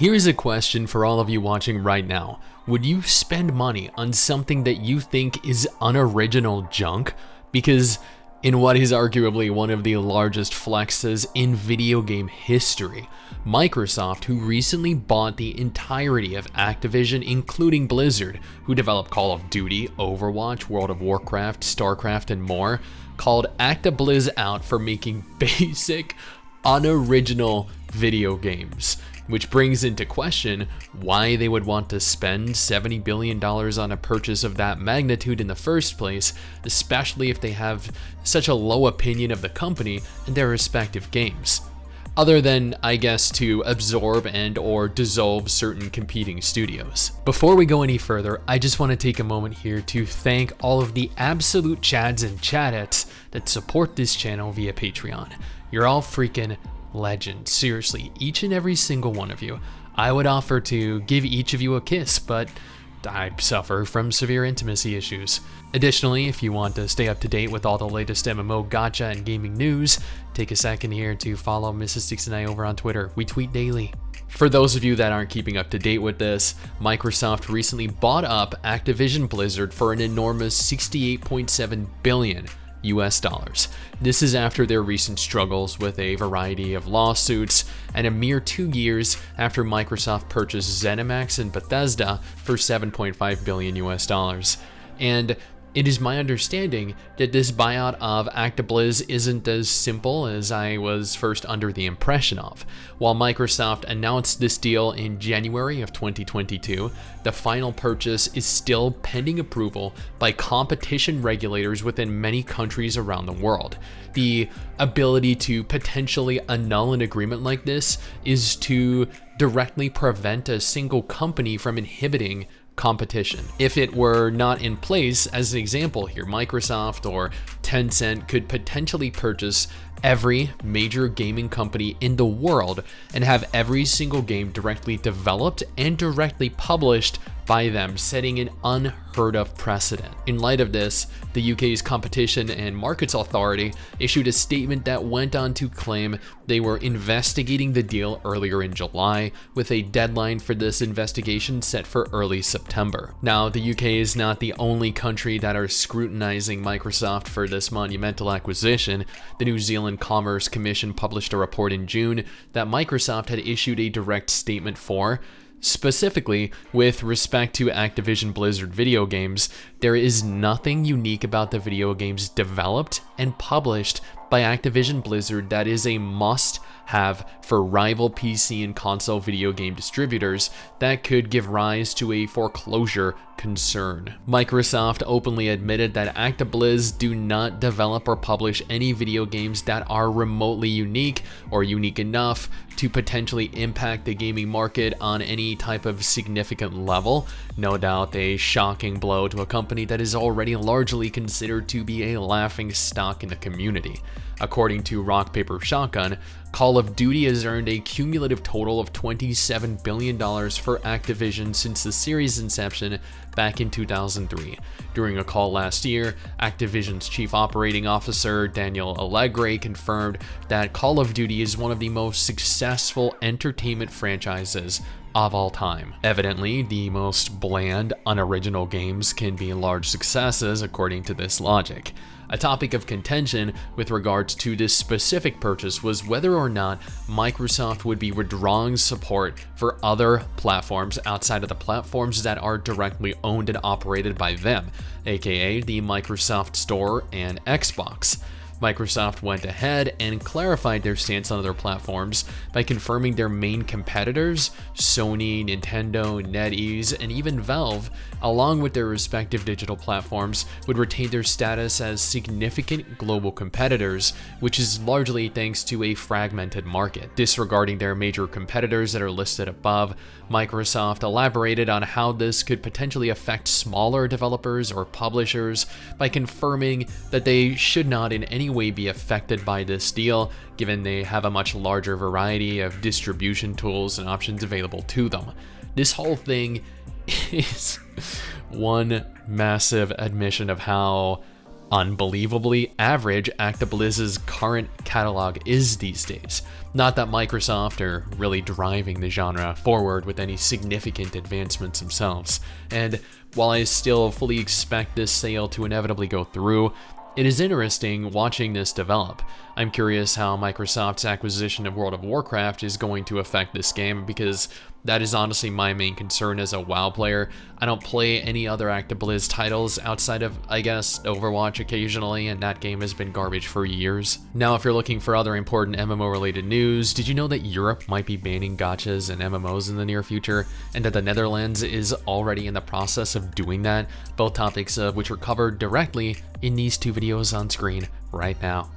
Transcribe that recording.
Here's a question for all of you watching right now. Would you spend money on something that you think is unoriginal junk? Because in what is arguably one of the largest flexes in video game history, Microsoft, who recently bought the entirety of Activision, including Blizzard, who developed Call of Duty, Overwatch, World of Warcraft, StarCraft, and more, called Actiblizz out for making basic, unoriginal video games, which brings into question why they would want to spend $70 billion on a purchase of that magnitude in the first place, especially if they have such a low opinion of the company and their respective games. Other than, I guess, to absorb and or dissolve certain competing studios. Before we go any further, I just want to take a moment here to thank all of the absolute chads and chadettes that support this channel via Patreon. You're all freaking legends. Seriously, each and every single one of you. I would offer to give each of you a kiss, but I suffer from severe intimacy issues. Additionally, if you want to stay up to date with all the latest MMO gacha and gaming news, take a second here to follow MRSSTIX and I over on Twitter. We tweet daily. For those of you that aren't keeping up to date with this, Microsoft recently bought up Activision Blizzard for an enormous $68.7 billion. This is after their recent struggles with a variety of lawsuits, and a mere 2 years after Microsoft purchased ZeniMax and Bethesda for $7.5 billion. And it is my understanding that this buyout of Actiblizz isn't as simple as I was first under the impression of. While Microsoft announced this deal in January of 2022, the final purchase is still pending approval by competition regulators within many countries around the world. The ability to potentially annul an agreement like this is to directly prevent a single company from inhibiting competition. If it were not in place, as an example here, Microsoft or Tencent could potentially purchase every major gaming company in the world and have every single game directly developed and directly published by them, setting an unheard of precedent. In light of this, the UK's Competition and Markets Authority issued a statement that went on to claim they were investigating the deal earlier in July, with a deadline for this investigation set for early September. Now, the UK is not the only country that are scrutinizing Microsoft for this monumental acquisition. The New Zealand Commerce Commission published a report in June that Microsoft had issued a direct statement for. Specifically, with respect to Activision Blizzard video games, there is nothing unique about the video games developed and published by Activision Blizzard that is a must-have for rival PC and console video game distributors that could give rise to a foreclosure concern. Microsoft openly admitted that Actiblizz do not develop or publish any video games that are remotely unique or unique enough to potentially impact the gaming market on any type of significant level. No doubt a shocking blow to a company that is already largely considered to be a laughing stock in the community. According to Rock Paper Shotgun, Call of Duty has earned a cumulative total of $27 billion for Activision since the series' inception back in 2003. During a call last year, Activision's chief operating officer, Daniel Allegre, confirmed that Call of Duty is one of the most successful entertainment franchises of all time. Evidently, the most bland, unoriginal games can be large successes according to this logic. A topic of contention with regards to this specific purchase was whether or not Microsoft would be withdrawing support for other platforms outside of the platforms that are directly owned and operated by them, aka the Microsoft Store and Xbox. Microsoft went ahead and clarified their stance on other platforms by confirming their main competitors, Sony, Nintendo, NetEase, and even Valve, along with their respective digital platforms, would retain their status as significant global competitors, which is largely thanks to a fragmented market. Disregarding their major competitors that are listed above, Microsoft elaborated on how this could potentially affect smaller developers or publishers by confirming that they should not in any way be affected by this deal, given they have a much larger variety of distribution tools and options available to them. This whole thing is one massive admission of how unbelievably average Activision's current catalog is these days. Not that Microsoft are really driving the genre forward with any significant advancements themselves. And while I still fully expect this sale to inevitably go through, it is interesting watching this develop. I'm curious how Microsoft's acquisition of World of Warcraft is going to affect this game, because that is honestly my main concern as a WoW player. I don't play any other Activision titles outside of, I guess, Overwatch occasionally, and that game has been garbage for years. Now, if you're looking for other important MMO-related news, did you know that Europe might be banning gachas and MMOs in the near future, and that the Netherlands is already in the process of doing that? Both topics of which are covered directly in these two videos on screen right now.